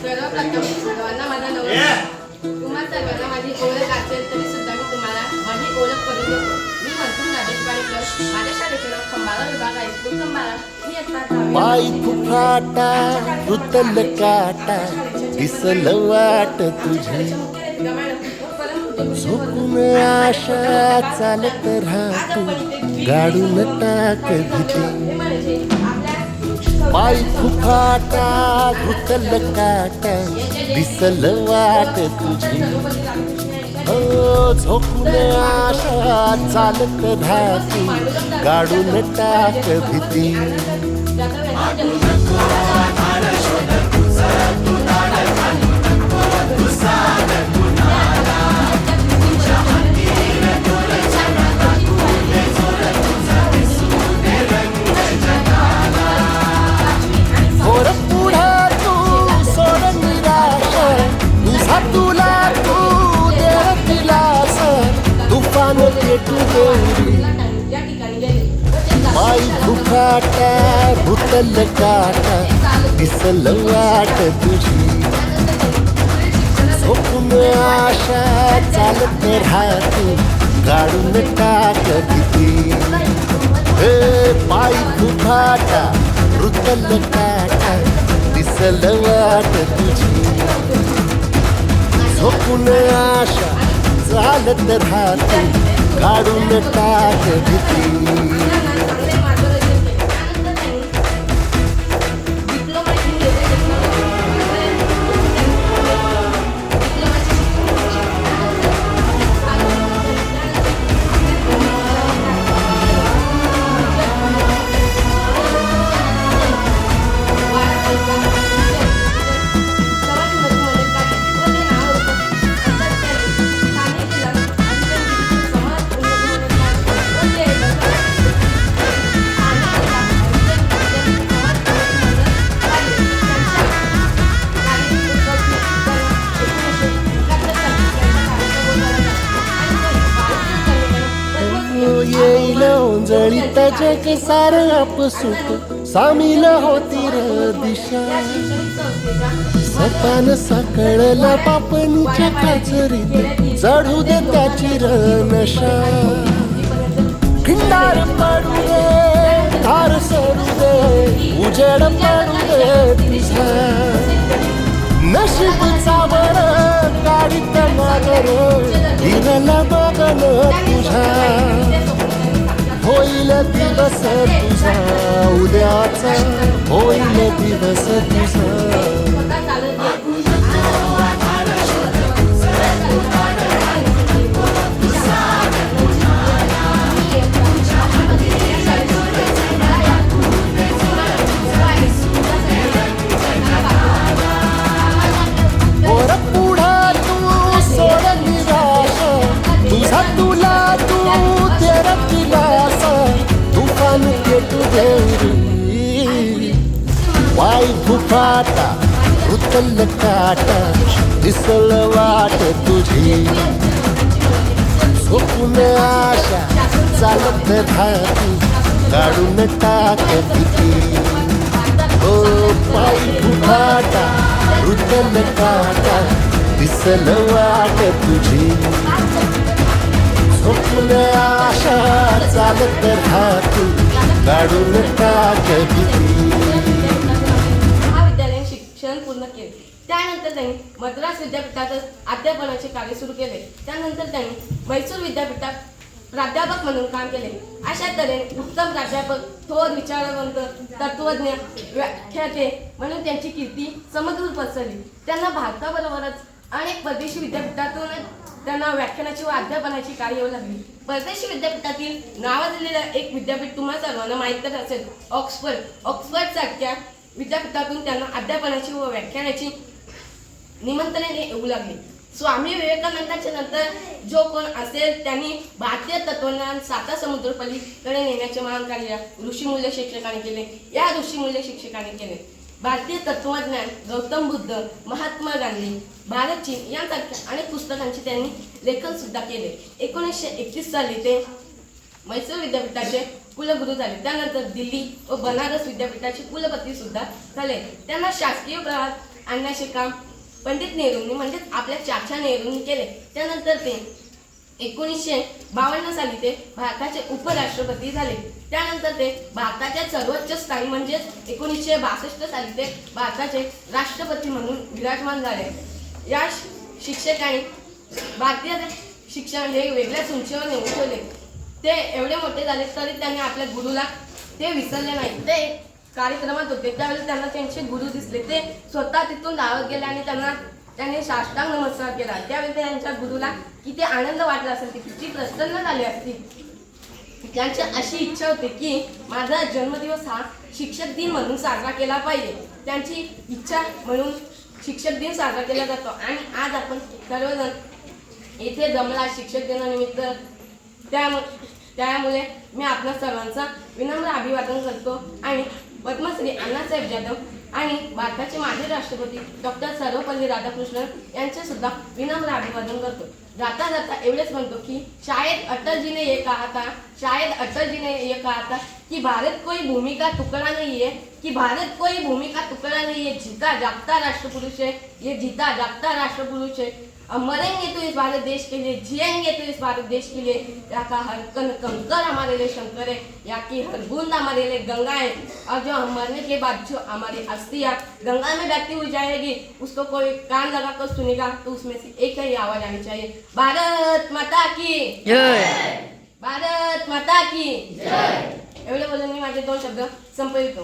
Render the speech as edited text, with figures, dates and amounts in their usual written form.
सर्वप्रथम सर्वांना माझा नमस्कार. तुम्हा सर्वांना माझी ओळख असेल तरी सुद्धा मी तुम्हाला माझी ओळख करून देतो. मी मंथून राजेश पाणीकर. माझ्या शाळेचे नाव खंबाळा विभाग हायस्कूल खंबाळा. मी आता पायी फुफाटा रुतल काटा दिसल वाट तुझी झोपून आशा चालत राहतो गाडून टाक भीती पायी फुफाटा रुतल काटा दिसल वाट तुझी झोपून आशा चालत राहतो गाडून टाक भीती पायी फुफाटा रुतल काटा दिसल वाट तुझी झोपून आशा चालत राहतो गाडून टाक भीती पायी फुफाटा रुतल काटा दिसल वाट तुझी झोपून आशा चालत राहतो गाडून टाक भीती येईल जळीत जग सार आपसूक सामील होती र दिशा सपान साकळला पापणीच्या काचरीत चढू दे त्याची र नशा खिंडार पडू दे धार सरू दे उजेड पडू दे तुझा नशीब चावड गाडीत मागर हिरला बघन तुझा होईल दिवस तुझा उद्याचा होईल दिवस तुझा पायी फुफाटा रुतल काटा दिसल वाट तुझी झोपून आशा चालत राहतो गाडून टाक भीती पायी फुफाटा रुतल काटा दिसल वाट तुझी झोपून आशा चालत राहतो गाडून टाक भीती पूर्ण केले. त्यानंतर त्यांनी मद्रास विद्यापीठातच अध्यापनाचे कार्य सुरू केले. त्यानंतर त्यांनी मैसूर विद्यापीठात प्राध्यापक म्हणून काम केले. अशा तऱ्हेने उत्तम प्राध्यापक थोर विचारवंत तत्वज्ञ व्याख्याते म्हणून त्यांची कीर्ती समग्र पसरली. त्यांना भारताबरोबरच अनेक परदेशी विद्यापीठातून त्यांना व्याख्यानाची व अध्यापनाची कार्य येऊ लागली. परदेशी विद्यापीठातील नावाजलेलं एक विद्यापीठ तुम्हा सर्वांना माहीतच असेल, ऑक्सफर्ड सारख्या विद्यापीठातून त्यांना अध्यापनाची व व्याख्यानाची निमंत्रणे येऊ लागली. स्वामी विवेकानंदांच्या नंतर जो कोण असेल त्यांनी भारतीय तत्वज्ञान साता समुद्रपलीकडे नेण्याचे महान कार्य ऋषीमूल्य शिक्षकांनी केले. या ऋषीमूल्य शिक्षकांनी केले. भारतीय तत्वज्ञान गौतम बुद्ध, महात्मा गांधी, भारत चीन यांसारख्या अनेक पुस्तकांचे त्यांनी लेखन सुद्धा केले. 1931 साली ते मैसूर विद्यापीठाचे कुलगुरू झाले. त्यानंतर दिल्ली व बनारस विद्यापीठाचे कुलपती सुद्धा झाले. त्यांना शासकीय प्रवाहात आणण्याचे काम पंडित नेहरूंनी म्हणजेच आपल्या चाचा नेहरूंनी केले. त्यानंतर ते 1952 साली ते भारताचे उपराष्ट्रपती झाले. त्यानंतर ते भारताच्या सर्वोच्च स्थानी म्हणजेच 1962 साली ते भारताचे राष्ट्रपती म्हणून विराजमान झाले. या शिक्षकांनी भारतीय शिक्षण हे वेगळ्याच उंचीवर नेऊन ठेवले. ते एवढे मोठे झाले तरी त्यांनी आपल्या गुरुला ते विसरले नाही. ते कार्यक्रमात होते त्यावेळेस त्यांना त्यांचे गुरु दिसले. ते स्वतः तिथून धावत गेले आणि त्यांनी साष्टांग नमस्कार केला. त्यावेळी त्यांच्या गुरुला किती आनंद वाटला असेल, किती प्रसन्न झाले असतील. त्यांची अशी इच्छा होती की माझा जन्मदिवस हा शिक्षक दिन म्हणून साजरा केला पाहिजे. त्यांची इच्छा म्हणून शिक्षक दिन साजरा केला जातो. आणि आज आपण सर्वजण इथे जमला शिक्षक दिनानिमित्त. त्यामुळे मी आपल्या सर्वांचा विनम्र अभिवादन करतो आणि पद्मश्री अण्णासाहेब जाधव आणि भारताचे माजी राष्ट्रपती डॉक्टर सर्वपल्ली राधाकृष्णन यांचे सुद्धा विनम्र अभिवादन करतो. जाता जाता एवढेच म्हणतो की शायद अटल जी ने ये कहा था कि भारत कोई भूमि का टुकड़ा नहीं है, कि भारत कोई भूमि का टुकड़ा नहीं है, जीता जागता राष्ट्रपुरुष है, ये जीता जागता राष्ट्रपुरुष है. मरेंगे तो इस भारत देश के लिए, जिएंगे तो इस भारत देश के लिए. यहाँ का हर कण कंकर हमारे लिए शंकर है, यहाँ की हर बूंद हमारे लिए गंगा है. और जो हम मरने के बाद जो हमारी अस्थियाँ गंगा में बहती हुई जाएगी उसको कोई कान लगा कर सुनेगा तो उसमें से एक ही आवाज आनी चाहिए, भारत माता की जय, भारत माता की जय. एवढे बोलून मी माझे 2 शब्द संपवितो.